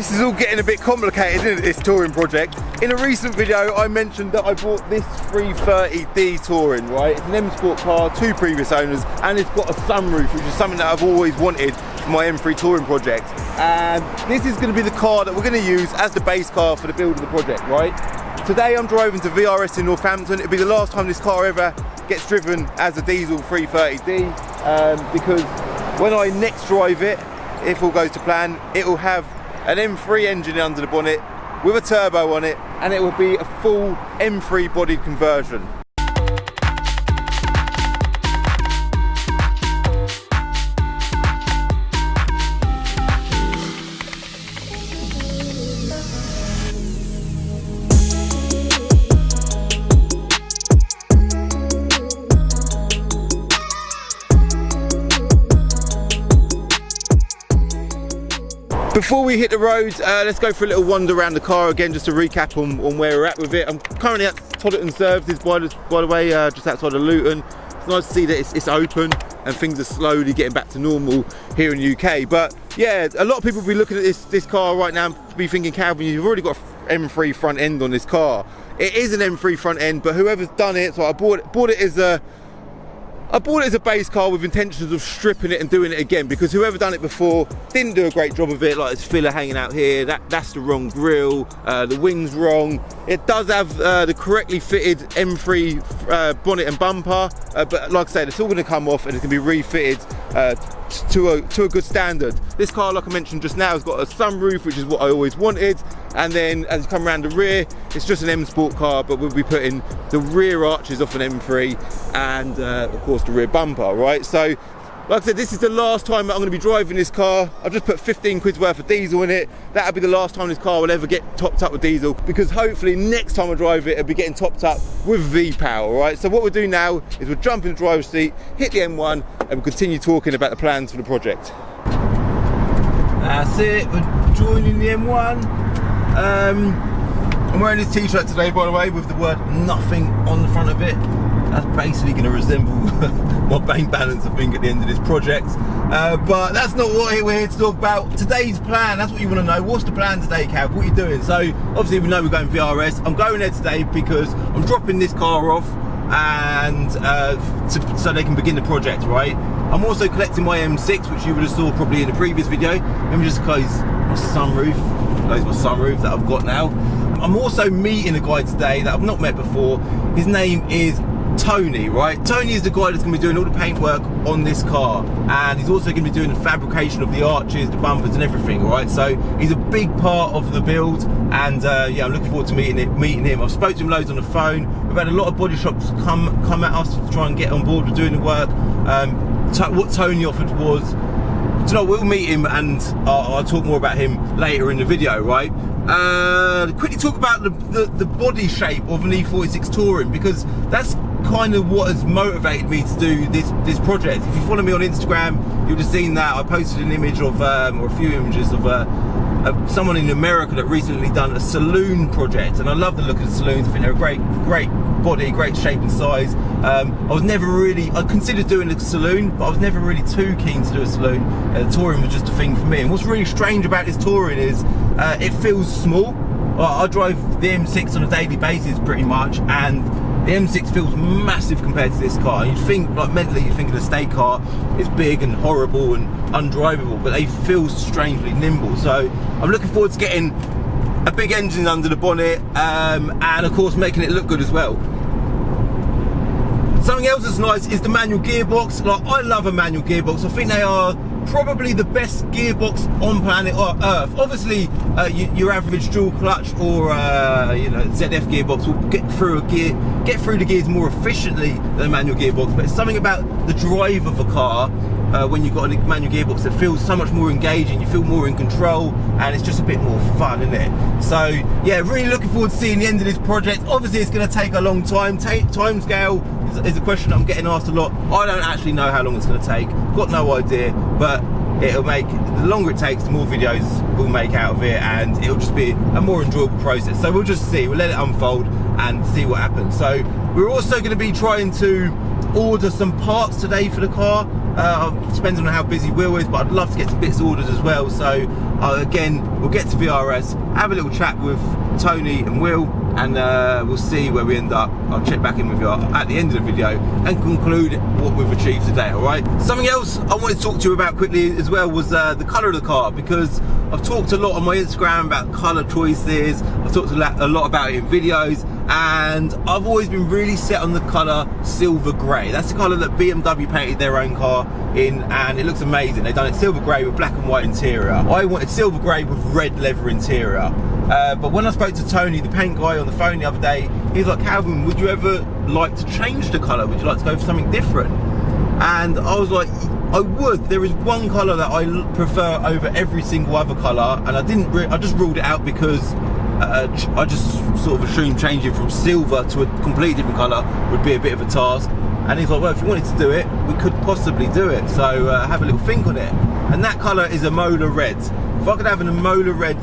This is all getting a bit complicated, isn't it, this touring project? In a recent video, I mentioned that I bought this 330D Touring, right? It's an M Sport car, 2 previous owners, and it's got a sunroof, which is something that I've always wanted for my M3 touring project. And this is going to be the car that we're going to use as the base car for the build of the project, right? Today I'm driving to VRS in Northampton. It'll be the last time this car ever gets driven as a diesel 330D, because when I next drive it, if all goes to plan, it will have an M3 engine under the bonnet with a turbo on it, and it will be a full M3 bodied conversion. Before we hit the road, let's go for a little wander around the car again, just to recap on where we're at with it. I'm currently at Todderton Services, by the way, just outside of Luton. It's nice to see that it's open and things are slowly getting back to normal here in the UK. But yeah, a lot of people will be looking at this car right now and be thinking, Calvin, you've already got an M3 front end on this car. It is an M3 front end, but whoever's done it, so I bought it as a base car with intentions of stripping it and doing it again, because whoever done it before didn't do a great job of it. Like, there's filler hanging out here, that's the wrong grille, the wing's wrong. It does have the correctly fitted M3 bonnet and bumper, but like I said, it's all going to come off and it's going to be refitted to a good standard. This car, like I mentioned just now, has got a sunroof, which is what I always wanted, and then as you come around the rear, it's just an M Sport car, but we'll be putting the rear arches off an M3 and of course the rear bumper, right? So like I said, this is the last time that I'm going to be driving this car. I've just put 15 quid's worth of diesel in it. That'll be the last time this car will ever get topped up with diesel, because hopefully next time I drive it, it'll be getting topped up with V-Power, right? So what we'll do now is we'll jump in the driver's seat, hit the M1, and we'll continue talking about the plans for the project. That's it, we're joining the M1. I'm wearing this t-shirt today, by the way, with the word nothing on the front of it. That's basically going to resemble my bank balance, I think, at the end of this project. But that's not what we're here to talk about. Today's plan, that's what you want to know. What's the plan today, Cav? What are you doing? So, obviously, we know we're going VRS. I'm going there today because I'm dropping this car off and so they can begin the project, right? I'm also collecting my M6, which you would have saw probably in the previous video. Let me just close my sunroof that I've got now. I'm also meeting a guy today that I've not met before. His name is Tony, right? Tony is the guy that's going to be doing all the paintwork on this car, and he's also going to be doing the fabrication of the arches, the bumpers and everything, right? So he's a big part of the build, and yeah, I'm looking forward to meeting him. I've spoken to him loads on the phone. We've had a lot of body shops come at us to try and get on board with doing the work. What Tony offered was, you know, we'll meet him and I'll talk more about him later in the video, right? Quickly talk about the body shape of an E46 Touring, because that's kind of what has motivated me to do this project. If you follow me on Instagram, you'll have seen that I posted an image of, or a few images of someone in America that recently done a saloon project, and I love the look of the saloons. I think they're a great body, great shape and size. I considered doing a saloon, but I was never really too keen to do a saloon. Touring was just a thing for me. And what's really strange about this Touring is it feels small. I drive the M6 on a daily basis pretty much, and the M6 feels massive compared to this car. You'd think, like, mentally, you think of the state car, it's big and horrible and undrivable, but they feel strangely nimble. So I'm looking forward to getting a big engine under the bonnet, and of course making it look good as well. Something else that's nice is the manual gearbox. Like, I love a manual gearbox. I think they are probably the best gearbox on planet Earth. Obviously, your average dual clutch or you know, ZF gearbox will get through the gears more efficiently than a manual gearbox. But it's something about the drive of a car when you've got a manual gearbox that feels so much more engaging. You feel more in control, and it's just a bit more fun, isn't it? So yeah, really looking forward to seeing the end of this project. Obviously, it's going to take a long time. Time scale is a question I'm getting asked a lot. I don't actually know how long it's going to take. Got no idea, but it'll make, the longer it takes, the more videos we'll make out of it, and it'll just be a more enjoyable process. So we'll just see, we'll let it unfold and see what happens. So we're also going to be trying to order some parts today for the car. Depends on how busy Will is, but I'd love to get some bits ordered as well. So again, we'll get to VRS, have a little chat with Tony and Will, and we'll see where we end up. I'll check back in with you at the end of the video and conclude what we've achieved today, all right? Something else I wanted to talk to you about quickly as well was the colour of the car, because I've talked a lot on my Instagram about colour choices. I've talked a lot about it in videos, and I've always been really set on the colour silver grey. That's the colour that BMW painted their own car in, and it looks amazing. They've done it silver grey with black and white interior. I wanted silver grey with red leather interior. But when I spoke to Tony, the paint guy, on the phone the other day, he's like, Calvin, would you ever like to change the colour? Would you like to go for something different? And I was like, I would. There is one colour that I prefer over every single other colour, and I just ruled it out because I just sort of assumed changing from silver to a completely different colour would be a bit of a task. And he's like, well, if you wanted to do it, we could possibly do it. So have a little think on it. And that colour is a Mola red. If I could have a Mola red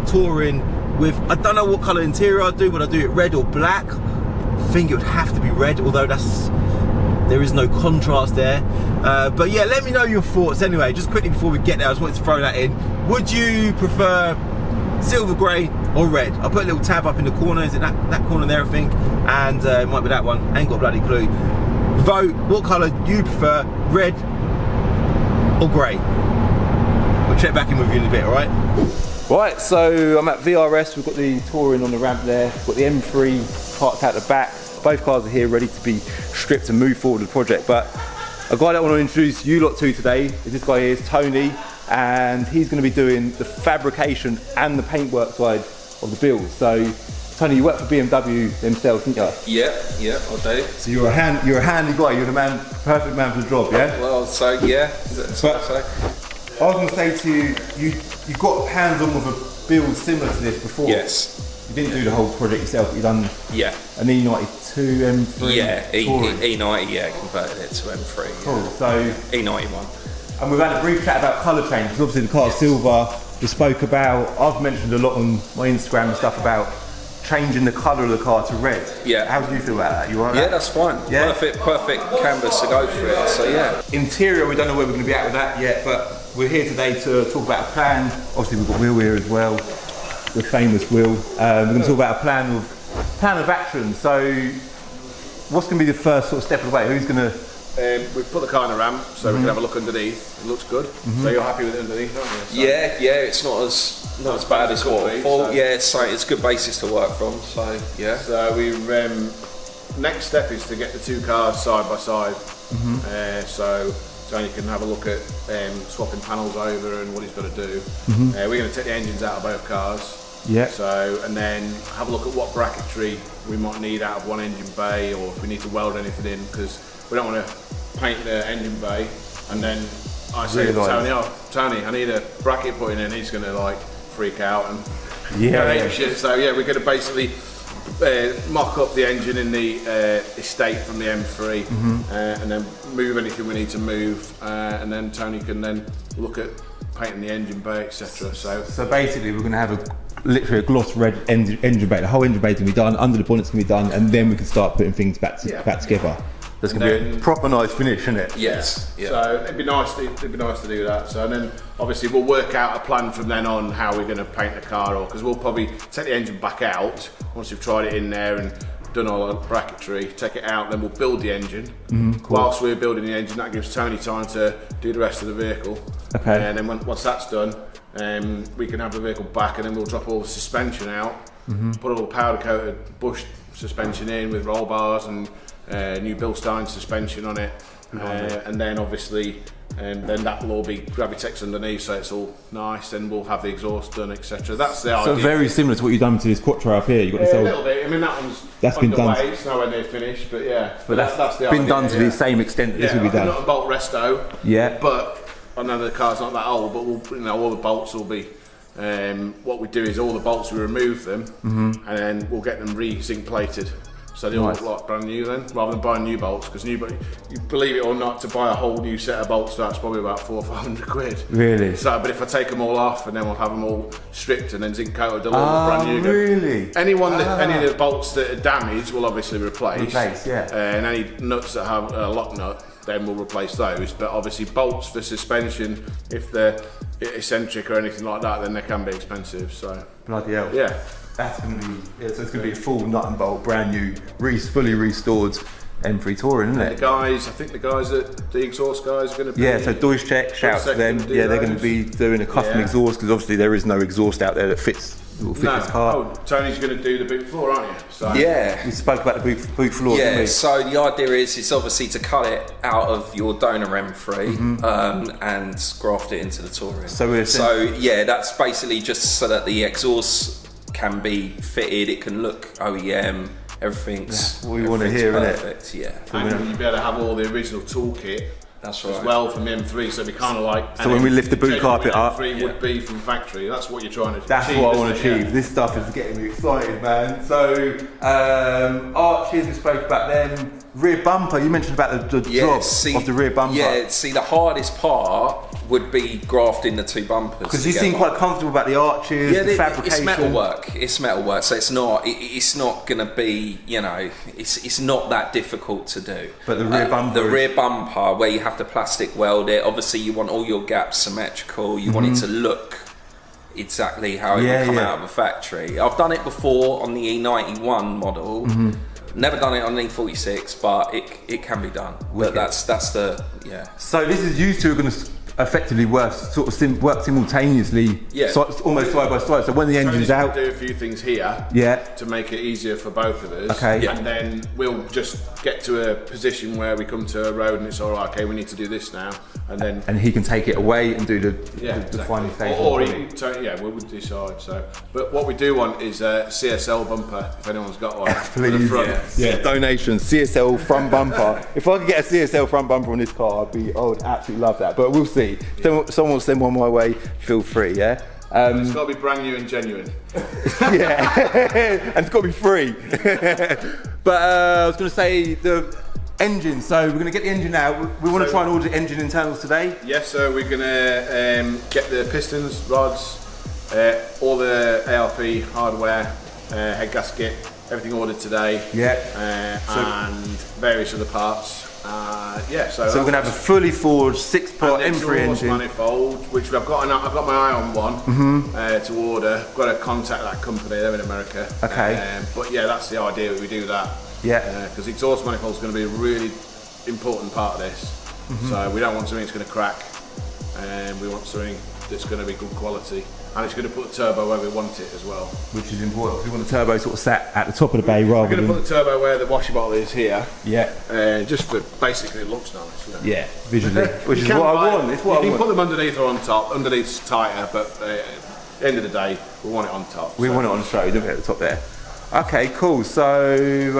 touring with, I don't know what colour interior I'd do, would I do it red or black? I think it would have to be red, although there is no contrast there. But yeah, let me know your thoughts anyway. Just quickly before we get there, I just wanted to throw that in. Would you prefer silver grey or red? I'll put a little tab up in the corner. Is it that corner there, I think? And it might be that one. I ain't got a bloody clue. Vote what colour you prefer, red or grey. We'll check back in with you in a bit, alright? Right, so I'm at VRS. We've got the Touring on the ramp there. We've got the M3 parked out the back. Both cars are here ready to be stripped and move forward with the project. But a guy that I want to introduce you lot to today is this guy here, Tony, and he's going to be doing the fabrication and the paintwork side of the build. So Tony, you work for BMW themselves, didn't you? Yeah, I do. So you're a handy guy. You're the perfect man for the job, yeah? Well, so yeah. I was going to say to you, you've got hands-on with a build similar to this before. Yes. You didn't do the whole project yourself, but you've done an E92 M3. Yeah, E90, yeah, converted it to M3. Cool. So E91. And we've had a brief chat about colour change, because obviously the car's silver. We spoke about, I've mentioned a lot on my Instagram and stuff about changing the colour of the car to red. Yeah. How do you feel about that? You alright? Yeah, that's fine. Yeah. Perfect canvas to go for it. So yeah. Interior, we don't know where we're going to be at with that yet, but we're here today to talk about a plan. Obviously we've got Will here as well, the famous Will. We're going to talk about a plan of action. So what's going to be the first sort of step of the way? Who's going to... We've put the car in a ramp so we can have a look underneath. It looks good. So you're happy with it underneath, aren't you? So yeah, it's not as bad as what I thought. Yeah, it's a good basis to work from. So yeah. So we next step is to get the two cars side by side. So Tony can have a look at swapping panels over and what he's got to do. We're going to take the engines out of both cars. Yeah. So, and then have a look at what bracketry we might need out of one engine bay, or if we need to weld anything in, because we don't want to paint the engine bay and then I say to Tony, Tony, I need a bracket put in, and he's going to like freak out and shit. So yeah, we're going to basically mock up the engine in the estate from the M3 and then move anything we need to move, and then Tony can then look at painting the engine bay, etc. So basically we're going to have literally a gloss red engine bay. The whole engine bay can be done, under the bonnet's can be done, and then we can start putting things back together. That's going to be a proper nice finish, isn't it? Yes. Yeah. So it'd be nice to do that. So and then obviously we'll work out a plan from then on how we're going to paint the car, or because we'll probably take the engine back out once we've tried it in there and done all the bracketry, take it out, then we'll build the engine. Cool. Whilst we're building the engine, that gives Tony time to do the rest of the vehicle. Okay. And then once that's done, we can have the vehicle back, and then we'll drop all the suspension out, put all the powder coated bush suspension in with roll bars and new Bilstein suspension on it, and then obviously then that will all be Gravitex underneath, so it's all nice, and we'll have the exhaust done, etc. That's the idea. So very similar to what you've done to this Quattro up here. You've got this a little bit. I mean, that's been done. It's nowhere near finished, but yeah. But that's the been idea, done to the same extent that this will be done. Not a bolt resto. Yeah. But I know the car's not that old, but all the bolts will be. What we do is all the bolts, we remove them, and then we'll get them re-zinc plated. So they all look like brand new then, rather than buying new bolts, because you believe it or not, to buy a whole new set of bolts, that's probably about 400 or 500 quid. Really? So, but if I take them all off, and then we'll have them all stripped and then zinc coated, they'll all look brand new. Really? Any of the bolts that are damaged, we'll obviously replace. Yeah. And any nuts that have a lock nut, then we'll replace those. But obviously bolts for suspension, if they're eccentric or anything like that, then they can be expensive. So bloody hell. yeah, that's going to be, so it's going to be a full nut and bolt, brand new, fully restored M3 Touring, isn't it? The guys, I think the guys at the exhaust guys are going to be... Yeah, so Deutsch-Check, shout out to them. Yeah, they're going to be doing a custom exhaust, because obviously there is no exhaust out there that fits this car. Oh, Tony's going to do the boot floor, aren't you? So. Yeah. We spoke about the boot floor, didn't we? So the idea is it's obviously to cut it out of your donor M3 and graft it into the Touring. So yeah, that's basically just so that the exhaust can be fitted, it can look OEM, everything's what we want to hear, perfect, isn't it? Yeah. And you'll be able to have all the original toolkit. That's right. As well from the M3, so it'll be kind of like... So when we lift the boot carpet up... M3 would be from factory, that's what you're trying to achieve. That's what I want to achieve. Yeah. This stuff is getting me excited, man. So, arches, we spoke about them. Rear bumper, you mentioned about the job of the rear bumper. Yeah, see, the hardest part would be grafting the two bumpers. Because you seem quite comfortable about the arches, the fabrication. It's metal work, so it's not going to be, you know, it's not that difficult to do. But the rear bumper... rear bumper, where you have to plastic weld it, obviously you want all your gaps symmetrical, you want it to look exactly how it would come out of a factory. I've done it before on the E91 model. Never done it on an E46, but it can be done. But that's the So this is you two are going to effectively work simultaneously, almost side by side. So when the engine's out, do a few things here, to make it easier for both of us. Okay. And then we'll just get to a position where we come to a road and it's all right. Okay, we need to do this now, and then he can take it away and do the final stage. Or we'll decide. So, but what we do want is a CSL bumper. If anyone's got one, please, donations, CSL front bumper. If I could get a CSL front bumper on this car, I would absolutely love that. But we'll see. If someone will send one my way, feel free. Yeah. It's got to be brand new and genuine. And it's got to be free. But I was going to say the engine. So we're going to get the engine out. We want to try and order the engine internals today. Yes, so we're going to get the pistons, rods, all the ARP hardware, head gasket, everything ordered today. And various other parts. So we're going to have a fully forged 6-part M3 engine manifold, which I've got my eye on one to order. I've got to contact that company, they're in America. Okay. But yeah, that's the idea, we do that. Because exhaust manifold is going to be a really important part of this. So we don't want something that's going to crack, and we want something that's going to be good quality. And it's going to put the turbo where we want it as well. Which is important. We want the turbo sort of sat at the top of the bay rather than... We're going to put the turbo where the washer bottle is here. Just for basically it looks nice. You know? Yeah, visually. Which is what I want. It's what I want. You can put them underneath or on top. Underneath's tighter, but at the end of the day, we want it on top. We want it on the straight, don't we, at the top there. Okay, cool. So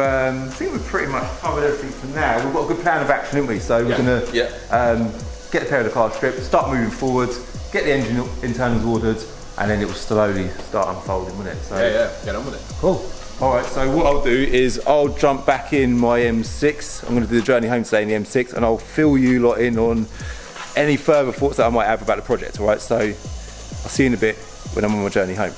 I think we've pretty much covered everything for now. We've got a good plan of action, haven't we? So we're going to get the pair of the car stripped, start moving forward, get the engine internals ordered, and then it will slowly start unfolding, won't it? So, get on with it. Cool. All right, so what I'll do is I'll jump back in my M6. I'm going to do the journey home today in the M6, and I'll fill you lot in on any further thoughts that I might have about the project, all right? So I'll see you in a bit when I'm on my journey home.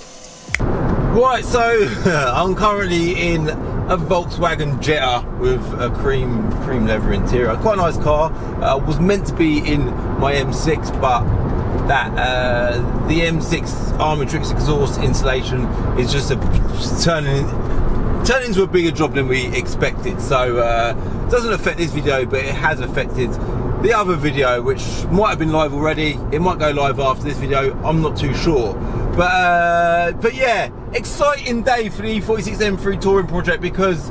Right, so I'm currently in a Volkswagen Jetta with a cream leather interior. Quite a nice car. Was meant to be in my M6, but the M6 Armatrix exhaust installation is just turning into a bigger job than we expected. So it doesn't affect this video, but it has affected the other video, which might have been live already. It might go live after this video. I'm not too sure. But yeah, exciting day for the E46 M3 Touring project, because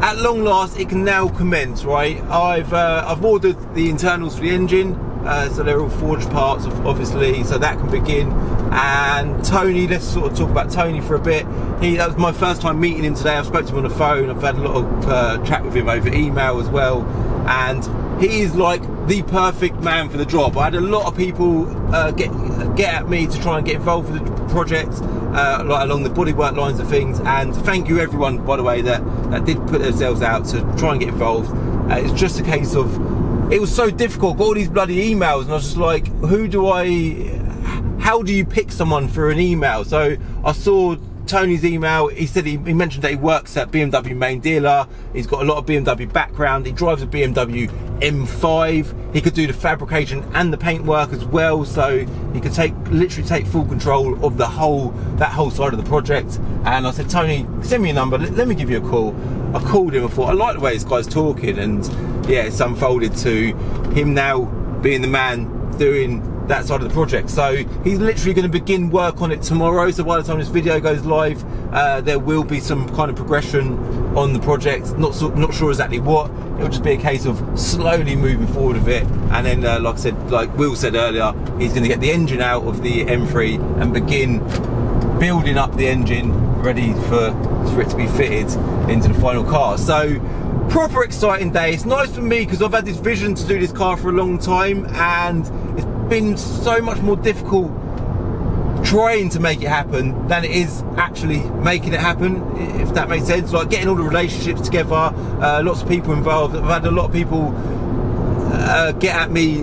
at long last it can now commence. Right, I've ordered the internals for the engine. So they're all forged parts, obviously, so that can begin. And Tony, let's sort of talk about Tony for a bit. That was my first time meeting him today. I've spoken to him on the phone. I've had a lot of chat with him over email as well. And he is like the perfect man for the job. I had a lot of people get at me to try and get involved with the project, like along the bodywork lines of things. And thank you everyone, by the way, that did put themselves out to try and get involved. It's just a case of, it was so difficult, got all these bloody emails, and I was just like, how do you pick someone for an email? So I saw Tony's email. He said he mentioned that he works at BMW main dealer. He's got a lot of BMW background. He drives a BMW M5. He could do the fabrication and the paint work as well, so he could literally take full control of that whole side of the project. And I said, Tony, send me a number, let me give you a call. I called him. I thought, I like the way this guy's talking, and yeah, it's unfolded to him now being the man doing that side of the project. So he's literally going to begin work on it tomorrow, so by the time this video goes live, there will be some kind of progression on the project. Not sure exactly what. It'll just be a case of slowly moving forward with it, and then like I said, like Will said earlier, he's going to get the engine out of the M3 and begin building up the engine ready for it to be fitted into the final car. So proper exciting day. It's nice for me because I've had this vision to do this car for a long time, and it's been so much more difficult trying to make it happen than it is actually making it happen, if that makes sense. Like getting all the relationships together, lots of people involved. I've had a lot of people get at me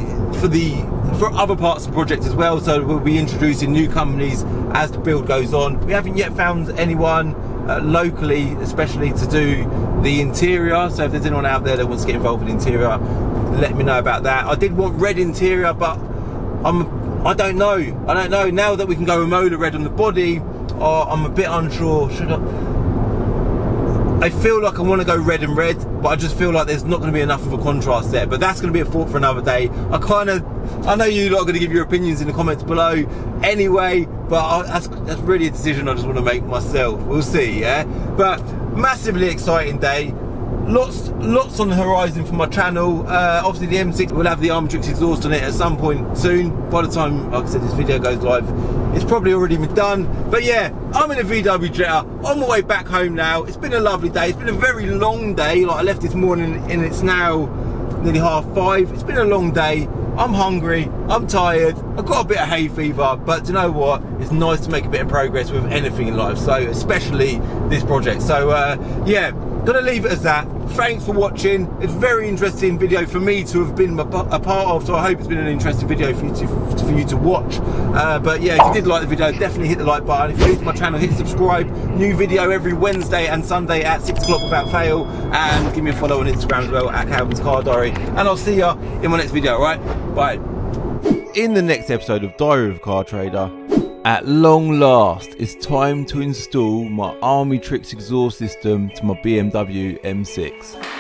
for other parts of the project as well, so we'll be introducing new companies as the build goes on. We haven't yet found anyone locally especially to do the interior, so if there's anyone out there that wants to get involved with the interior, let me know about that. I did want red interior, but I don't know now that we can go Remola red on the body. I'm a bit unsure. I feel like I want to go red and red, but I just feel like there's not going to be enough of a contrast there. But that's going to be a thought for another day. I know you lot are going to give your opinions in the comments below anyway, but that's really a decision I just want to make myself. We'll see, yeah. But massively exciting day. Lots on the horizon for my channel. Obviously the M6 will have the Armatrix exhaust on it at some point soon. By the time, like I said, this video goes live, it's probably already been done. But yeah, I'm in a VW Jetta on my way back home now. It's been a lovely day. It's been a very long day. Like I left this morning and it's now nearly 5:30. It's been a long day. I'm hungry, I'm tired, I've got a bit of hay fever, but do you know what? It's nice to make a bit of progress with anything in life, so especially this project. So yeah, gonna leave it as that. Thanks for watching. It's a very interesting video for me to have been a part of, so I hope it's been an interesting video for you to watch. But yeah, if you did like the video, definitely hit the like button. If you're new to my channel, hit subscribe. New video every Wednesday and Sunday at 6 o'clock without fail, and give me a follow on Instagram as well at Calvin's Car Diary, and I'll see ya in my next video. Alright, bye. In the next episode of Diary of a Car Trader, at long last, it's time to install my Armatrix exhaust system to my BMW M6.